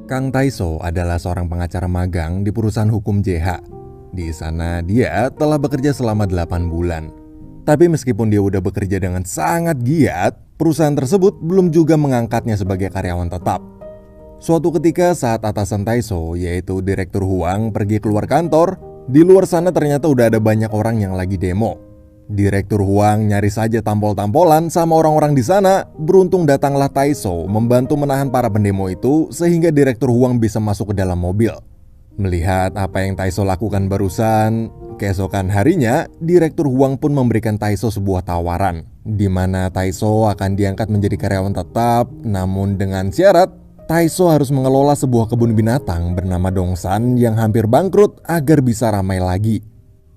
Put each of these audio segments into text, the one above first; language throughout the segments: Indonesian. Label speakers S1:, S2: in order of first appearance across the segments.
S1: Kang Taiso adalah seorang pengacara magang di perusahaan hukum JH. Di sana dia telah bekerja selama 8 bulan. Tapi meskipun dia udah bekerja dengan sangat giat, perusahaan tersebut belum juga mengangkatnya sebagai karyawan tetap. Suatu ketika saat atasan Taiso, yaitu Direktur Huang, pergi keluar kantor, di luar sana ternyata udah ada banyak orang yang lagi demo. Direktur Huang nyaris saja tampol-tampolan sama orang-orang di sana. Beruntung datanglah Taiso membantu menahan para pendemo itu sehingga Direktur Huang bisa masuk ke dalam mobil. Melihat apa yang Taiso lakukan barusan, keesokan harinya Direktur Huang pun memberikan Taiso sebuah tawaran, di mana Taiso akan diangkat menjadi karyawan tetap, namun dengan syarat Taiso harus mengelola sebuah kebun binatang bernama Dongsan yang hampir bangkrut agar bisa ramai lagi.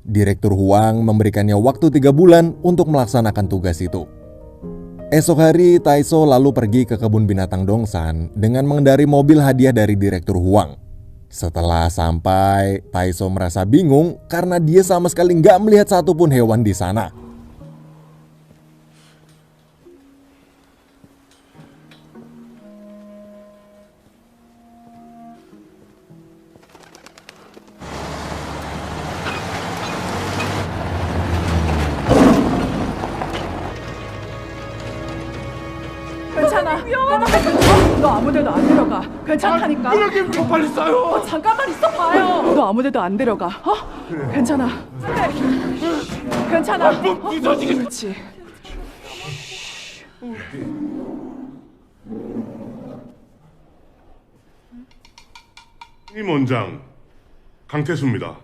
S1: Direktur Huang memberikannya waktu 3 bulan untuk melaksanakan tugas itu. Esok hari Taiso lalu pergi ke kebun binatang Dongsan dengan mengendari mobil hadiah dari Direktur Huang. Setelah sampai, Taiso merasa bingung karena dia sama sekali nggak melihat satupun hewan di sana.
S2: 괜찮아. 너 아무데도 안 데려가. 괜찮다니까.
S3: 끄라기 좀 빨리 싸요.
S2: 잠깐만 있어봐요. 너 아무데도 안 데려가. 그래. 괜찮아. 그래. 괜찮아.
S3: 부서지게.
S2: 그렇지.
S3: 임 원장 강태수입니다.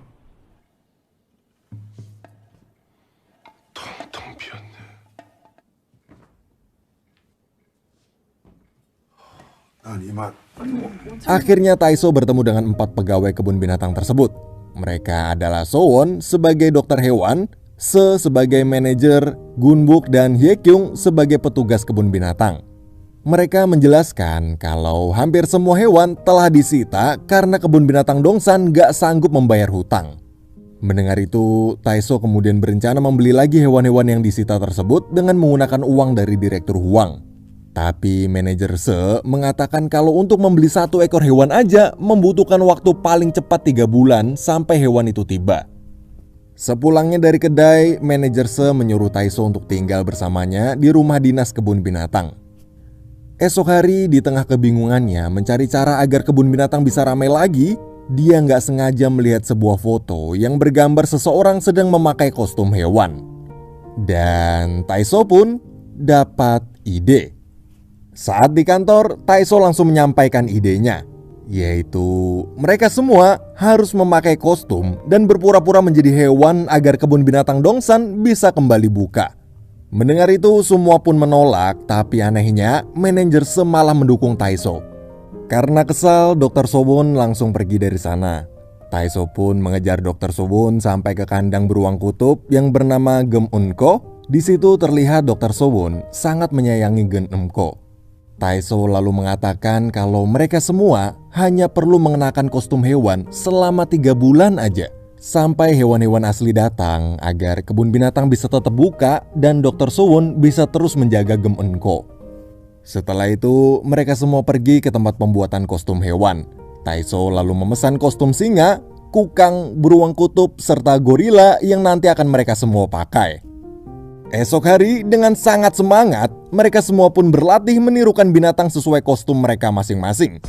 S3: 텅텅 비었네.
S1: Akhirnya Taiso bertemu dengan 4 pegawai kebun binatang tersebut. Mereka adalah Sowon sebagai dokter hewan, Se sebagai manajer, Gunbuk dan Hyekyung sebagai petugas kebun binatang. Mereka menjelaskan kalau hampir semua hewan telah disita karena kebun binatang Dongsan gak sanggup membayar hutang. Mendengar itu, Taiso kemudian berencana membeli lagi hewan-hewan yang disita tersebut dengan menggunakan uang dari Direktur Huang. Tapi manajer Se mengatakan kalau untuk membeli 1 ekor hewan aja membutuhkan waktu paling cepat 3 bulan sampai hewan itu tiba. Sepulangnya dari kedai, manajer Se menyuruh Taiso untuk tinggal bersamanya di rumah dinas kebun binatang. Esok hari di tengah kebingungannya mencari cara agar kebun binatang bisa ramai lagi, dia nggak sengaja melihat sebuah foto yang bergambar seseorang sedang memakai kostum hewan. Dan Taiso pun dapat ide. Saat di kantor, Taiso langsung menyampaikan idenya, yaitu mereka semua harus memakai kostum dan berpura-pura menjadi hewan agar kebun binatang Dongsan bisa kembali buka. Mendengar itu semua pun menolak, tapi anehnya manajer Se malah mendukung Taiso. Karena kesal, Dr. Sobon langsung pergi dari sana. Taiso pun mengejar Dr. Sobon sampai ke kandang beruang kutub yang bernama Gem Eun-ko. Di situ terlihat Dr. Sobon sangat menyayangi Gen Eun-ko. Taiso lalu mengatakan kalau mereka semua hanya perlu mengenakan kostum hewan selama 3 bulan aja sampai hewan-hewan asli datang agar kebun binatang bisa tetap buka dan Dr. Sowon bisa terus menjaga Gem Eun-ko. Setelah itu mereka semua pergi ke tempat pembuatan kostum hewan. Taiso lalu memesan kostum singa, kukang, beruang kutub, serta gorila yang nanti akan mereka semua pakai. Esok hari dengan sangat semangat, mereka semua pun berlatih menirukan binatang sesuai kostum mereka masing-masing.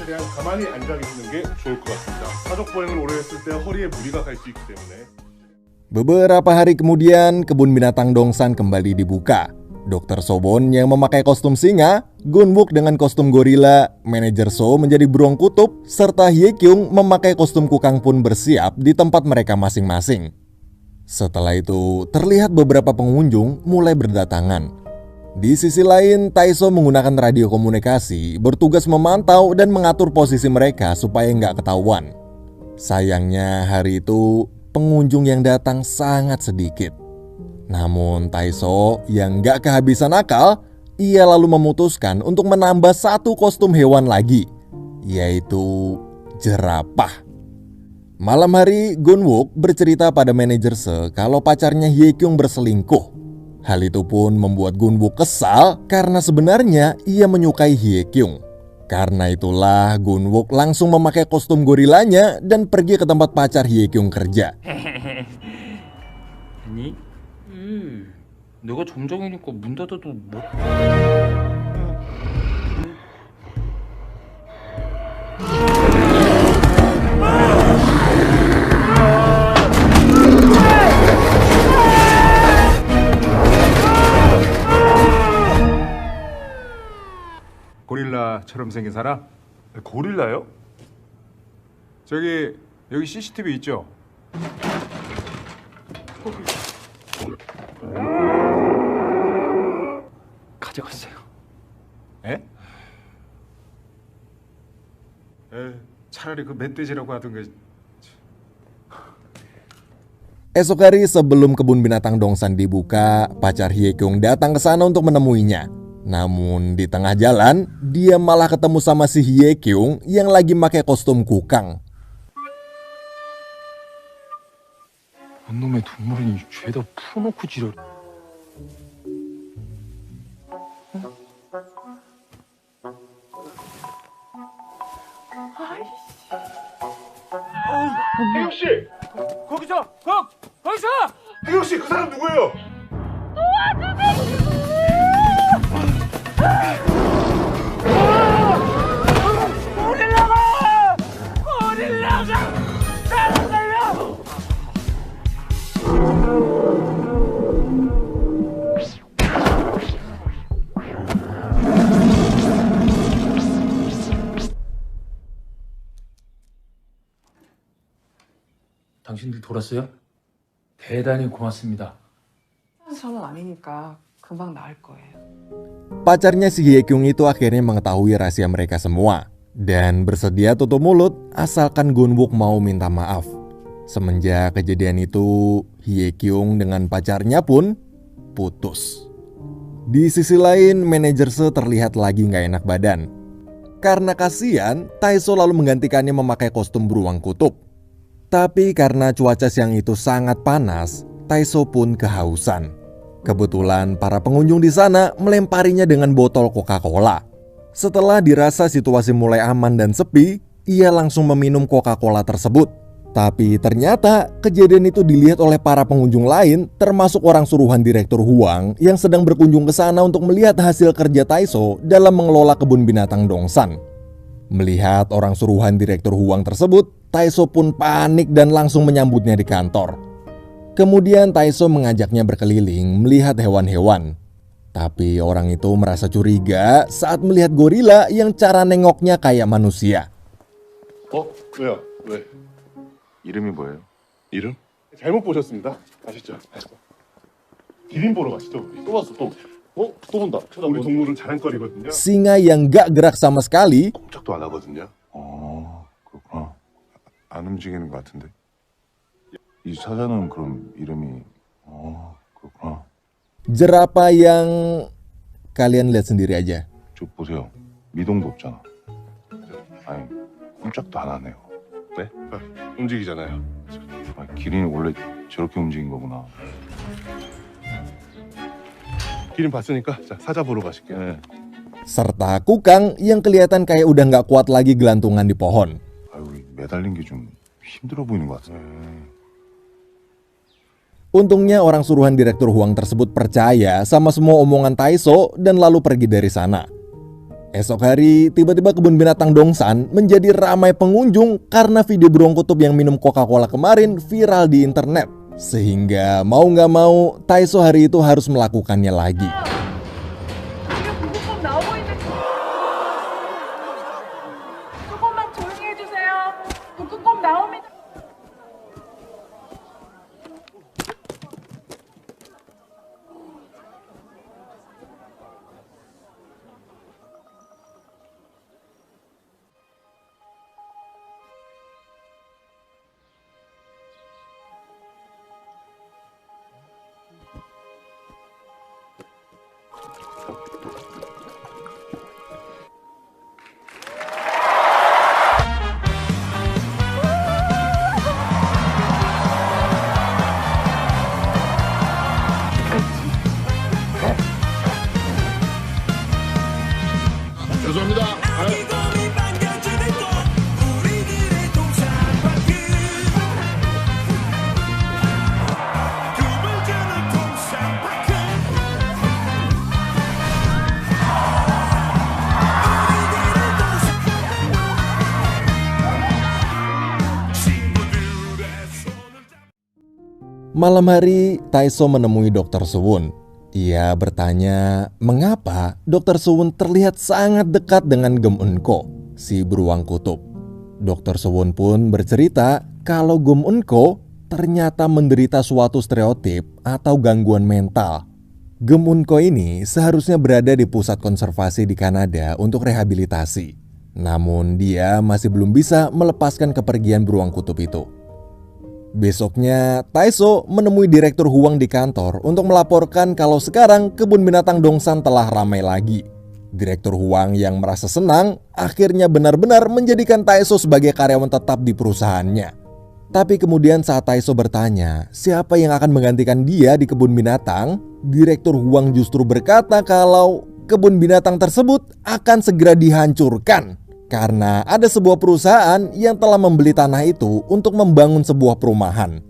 S3: 최대한 가만히 앉아 계시는 게 좋을 것 같습니다. 사족 보행을 오래 했을 때 허리에 무리가 갈 수 있기 때문에.
S1: Beberapa hari kemudian, kebun binatang Dongsan kembali dibuka. Dr. Sobon yang memakai kostum singa, Gunbuk dengan kostum gorila, manajer So menjadi beruang kutub, serta Hyekyung memakai kostum kukang pun bersiap di tempat mereka masing-masing. Setelah itu, terlihat beberapa pengunjung mulai berdatangan. Di sisi lain, Taiso menggunakan radio komunikasi, bertugas memantau dan mengatur posisi mereka supaya nggak ketahuan. Sayangnya hari itu pengunjung yang datang sangat sedikit. Namun Taiso yang gak kehabisan akal, ia lalu memutuskan untuk menambah satu kostum hewan lagi, yaitu jerapah. Malam hari, Gunwook bercerita pada manajer Se kalau pacarnya Hye-kyung berselingkuh. Hal itu pun membuat Gunwook kesal karena sebenarnya ia menyukai Hye-kyung. Karena itulah Gunwook langsung memakai kostum gorilanya dan pergi ke tempat pacar Hye-kyung kerja.
S4: 아니? 내가 점장이니까 문 닫아도 뭐...
S5: 고릴라처럼 생긴 사람?
S3: 고릴라요?
S5: 저기 여기 CCTV 있죠?
S4: 가져갔어요.
S5: 에? 차라리 그 멧돼지라고 하던가.
S1: Esok hari sebelum kebun binatang Dongsan dibuka, pacar Hye-kyung datang ke sana untuk menemuinya. Namun di tengah jalan, dia malah ketemu sama si Hye-kyung yang lagi pakai kostum kukang.
S4: 놈의 동물은 죄다 풀어놓고 지랄.
S3: 혜경 씨! 거기서! 혜경 씨, 그 사람 누구예요?
S4: 당신들 돌았어요? 대단히 고맙습니다.
S2: 저는 아니니까 금방 나을 거예요.
S1: Pacarnya si Hye-kyung itu akhirnya mengetahui rahasia mereka semua dan bersedia tutup mulut asalkan Gunwook mau minta maaf. Semenjak kejadian itu, Hye-kyung dengan pacarnya pun putus. Di sisi lain, manajer Se terlihat lagi gak enak badan. Karena kasihan, Taiso lalu menggantikannya memakai kostum beruang kutub. Tapi karena cuaca siang itu sangat panas, Taiso pun kehausan. Kebetulan para pengunjung di sana melemparinya dengan botol Coca-Cola. Setelah dirasa situasi mulai aman dan sepi, ia langsung meminum Coca-Cola tersebut. Tapi ternyata kejadian itu dilihat oleh para pengunjung lain, termasuk orang suruhan Direktur Huang yang sedang berkunjung ke sana untuk melihat hasil kerja Taiso dalam mengelola kebun binatang Dongsan. Melihat orang suruhan Direktur Huang tersebut, Taiso pun panik dan langsung menyambutnya di kantor. Kemudian Taiso mengajaknya berkeliling melihat hewan-hewan. Tapi orang itu merasa curiga saat melihat gorila yang cara nengoknya kayak manusia.
S3: 왜요? 왜?
S5: 이름이 뭐예요?
S3: 이름? 잘못 보셨습니다. 아시죠? 기린 보러 가시죠. 우리.
S6: 또 왔어 또. 또 본다.
S3: 우리 동물은 자랑거리거든요.
S1: Singa yang gak gerak sama sekali
S3: 꼼짝도 안 하거든요.
S6: 그렇구나. 안 움직이는 것 같은데. 이 사자는 그럼 이름이 그렇구나.
S1: jerapah yang kalian lihat sendiri aja.
S6: 저 보세요. 미동도 없잖아. 아니 꼼짝도 안 하네요.
S3: 네? 움직이잖아요.
S6: 아니, 기린이 원래 저렇게 움직인 거구나.
S3: 기린 봤으니까 자, 사자 보러 가실게요.
S6: 네.
S1: Serta kukang yang kelihatan kayak udah gak kuat lagi gelantungan di pohon.
S6: 아유 매달린 게 좀 힘들어 보이는 것 같아.
S1: Untungnya orang suruhan Direktur Huang tersebut percaya sama semua omongan Taiso dan lalu pergi dari sana. Esok hari, tiba-tiba kebun binatang Dongsan menjadi ramai pengunjung karena video beruang kutub yang minum Coca-Cola kemarin viral di internet. Sehingga mau gak mau, Taiso hari itu harus melakukannya lagi.
S2: 지금 북극곰 나오고 있는 조금만 조용히 해주세요. 북극곰 나옵니다.
S1: Malam hari, Taiso menemui Dr. Suwon. Ia bertanya mengapa Dr. Suwon terlihat sangat dekat dengan Gem Eun-ko, si beruang kutub. Dr. Suwon pun bercerita kalau Gem Eun-ko ternyata menderita suatu stereotip atau gangguan mental. Gem Eun-ko ini seharusnya berada di pusat konservasi di Kanada untuk rehabilitasi. Namun dia masih belum bisa melepaskan kepergian beruang kutub itu. Besoknya, Taiso menemui Direktur Huang di kantor untuk melaporkan kalau sekarang kebun binatang Dongsan telah ramai lagi. Direktur Huang yang merasa senang akhirnya benar-benar menjadikan Taiso sebagai karyawan tetap di perusahaannya. Tapi kemudian saat Taiso bertanya siapa yang akan menggantikan dia di kebun binatang, Direktur Huang justru berkata kalau kebun binatang tersebut akan segera dihancurkan karena ada sebuah perusahaan yang telah membeli tanah itu untuk membangun sebuah perumahan.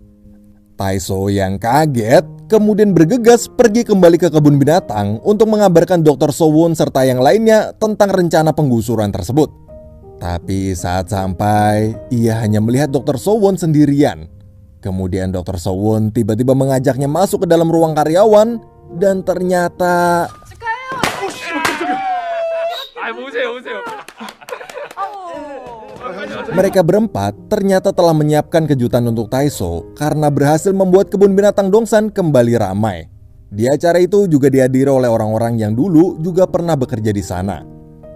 S1: Taiso yang kaget kemudian bergegas pergi kembali ke kebun binatang untuk mengabarkan Dr. Suwon serta yang lainnya tentang rencana penggusuran tersebut. Tapi saat sampai, ia hanya melihat Dr. Suwon sendirian. Kemudian Dr. Suwon tiba-tiba mengajaknya masuk ke dalam ruang karyawan dan ternyata mereka berempat ternyata telah menyiapkan kejutan untuk Taiso karena berhasil membuat kebun binatang Dongsan kembali ramai. Di acara itu juga dihadiri oleh orang-orang yang dulu juga pernah bekerja di sana.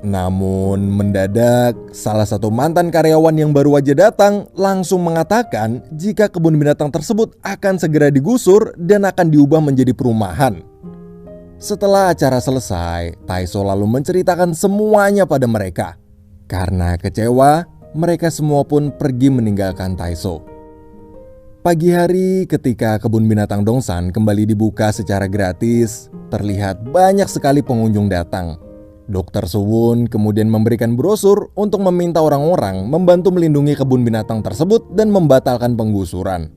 S1: Namun mendadak salah satu mantan karyawan yang baru aja datang langsung mengatakan jika kebun binatang tersebut akan segera digusur dan akan diubah menjadi perumahan. Setelah acara selesai, Taiso lalu menceritakan semuanya pada mereka. Karena kecewa, mereka semua pun pergi meninggalkan Taiso. Pagi hari ketika kebun binatang Dongsan kembali dibuka secara gratis, terlihat banyak sekali pengunjung datang. Dr. Suwon kemudian memberikan brosur untuk meminta orang-orang membantu melindungi kebun binatang tersebut dan membatalkan penggusuran.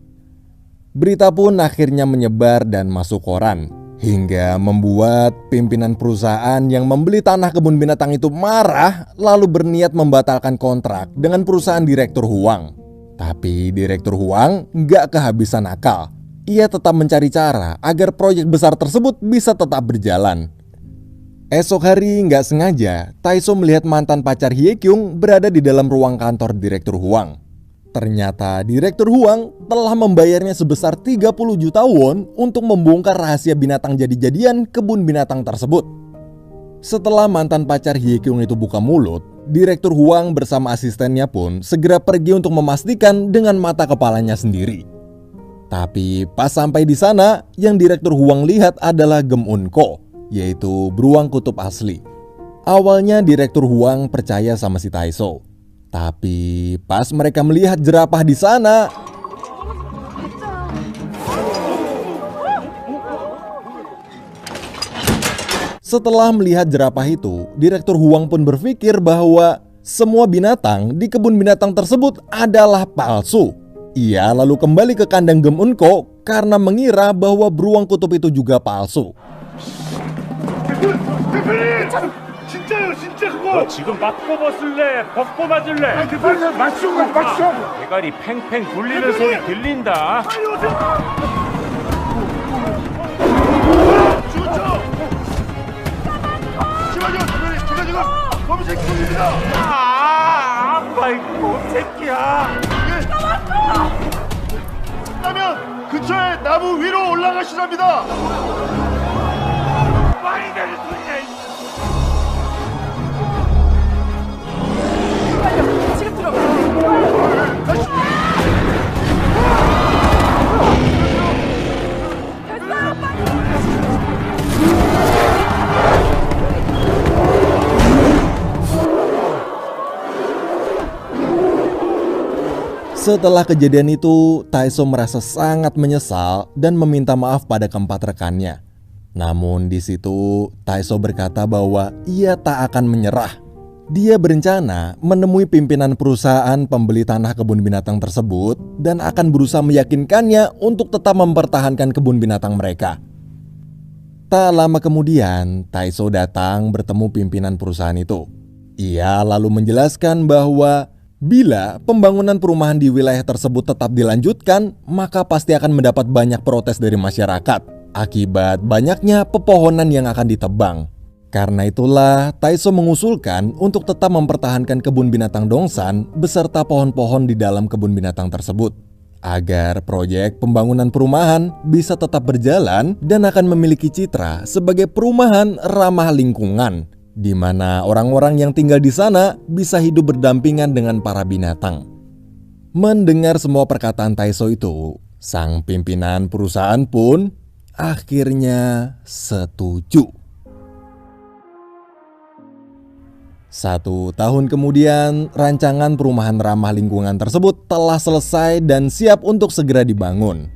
S1: Berita pun akhirnya menyebar dan masuk koran, hingga membuat pimpinan perusahaan yang membeli tanah kebun binatang itu marah lalu berniat membatalkan kontrak dengan perusahaan Direktur Huang. Tapi Direktur Huang gak kehabisan akal. Ia tetap mencari cara agar proyek besar tersebut bisa tetap berjalan. Esok hari nggak sengaja, Taiso melihat mantan pacar Hye Kyung berada di dalam ruang kantor Direktur Huang. Ternyata Direktur Huang telah membayarnya sebesar 30 juta won untuk membongkar rahasia binatang jadi-jadian kebun binatang tersebut. Setelah mantan pacar Hye Kyung itu buka mulut, Direktur Huang bersama asistennya pun segera pergi untuk memastikan dengan mata kepalanya sendiri. Tapi pas sampai di sana, yang Direktur Huang lihat adalah Gem Eun-ko, yaitu beruang kutub asli. Awalnya Direktur Huang percaya sama si Taiso. Tapi pas mereka melihat jerapah di sana, setelah melihat jerapah itu, Direktur Huang pun berpikir bahwa semua binatang di kebun binatang tersebut adalah palsu. Ia lalu kembali ke kandang Gem Eun-ko karena mengira bahwa beruang kutub itu juga palsu.
S3: 진짜요, 진짜 그거. 너 지금 맞고 벗을래? 벗고 맞을래? 대표님 맞춤. 대가리 팽팽 굴리는 소리 들린다. 빨리 오세요. 죽었죠? 잠깐만요, 대표님. 제가 지금 검색 중입니다. 아빠 이 새끼야. 그러면 근처에 나무 위로 올라가시랍니다. 많이 되는 소리야.
S2: 지금 들어가.
S1: Setelah kejadian itu, Taiso merasa sangat menyesal dan meminta maaf pada keempat rekannya. Namun di situ Taiso berkata bahwa ia tak akan menyerah. Dia berencana menemui pimpinan perusahaan pembeli tanah kebun binatang tersebut dan akan berusaha meyakinkannya untuk tetap mempertahankan kebun binatang mereka. Tak lama kemudian, Taiso datang bertemu pimpinan perusahaan itu. Ia lalu menjelaskan bahwa Bila pembangunan perumahan di wilayah tersebut tetap dilanjutkan, maka pasti akan mendapat banyak protes dari masyarakat akibat banyaknya pepohonan yang akan ditebang. Karena itulah, Taiso mengusulkan untuk tetap mempertahankan kebun binatang Dongsan beserta pohon-pohon di dalam kebun binatang tersebut, agar proyek pembangunan perumahan bisa tetap berjalan dan akan memiliki citra sebagai perumahan ramah lingkungan, di mana orang-orang yang tinggal di sana bisa hidup berdampingan dengan para binatang. Mendengar semua perkataan Taiso itu, sang pimpinan perusahaan pun akhirnya setuju. 1 tahun kemudian, rancangan perumahan ramah lingkungan tersebut telah selesai dan siap untuk segera dibangun.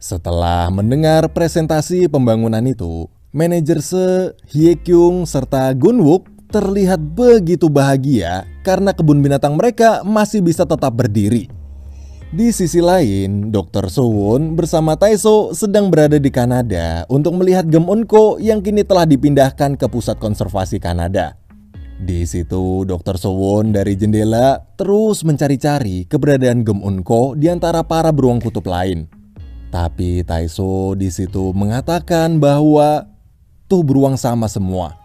S1: Setelah mendengar presentasi pembangunan itu, manajer Hye Kyung serta Gunwook terlihat begitu bahagia karena kebun binatang mereka masih bisa tetap berdiri. Di sisi lain, Dr. Sowon bersama Taiso sedang berada di Kanada untuk melihat Gem Eun-ko yang kini telah dipindahkan ke Pusat Konservasi Kanada. Di situ, Dr. Sowon dari jendela terus mencari-cari keberadaan Gem Eun-ko di antara para beruang kutub lain. Tapi Taiso di situ mengatakan bahwa tuh beruang sama semua.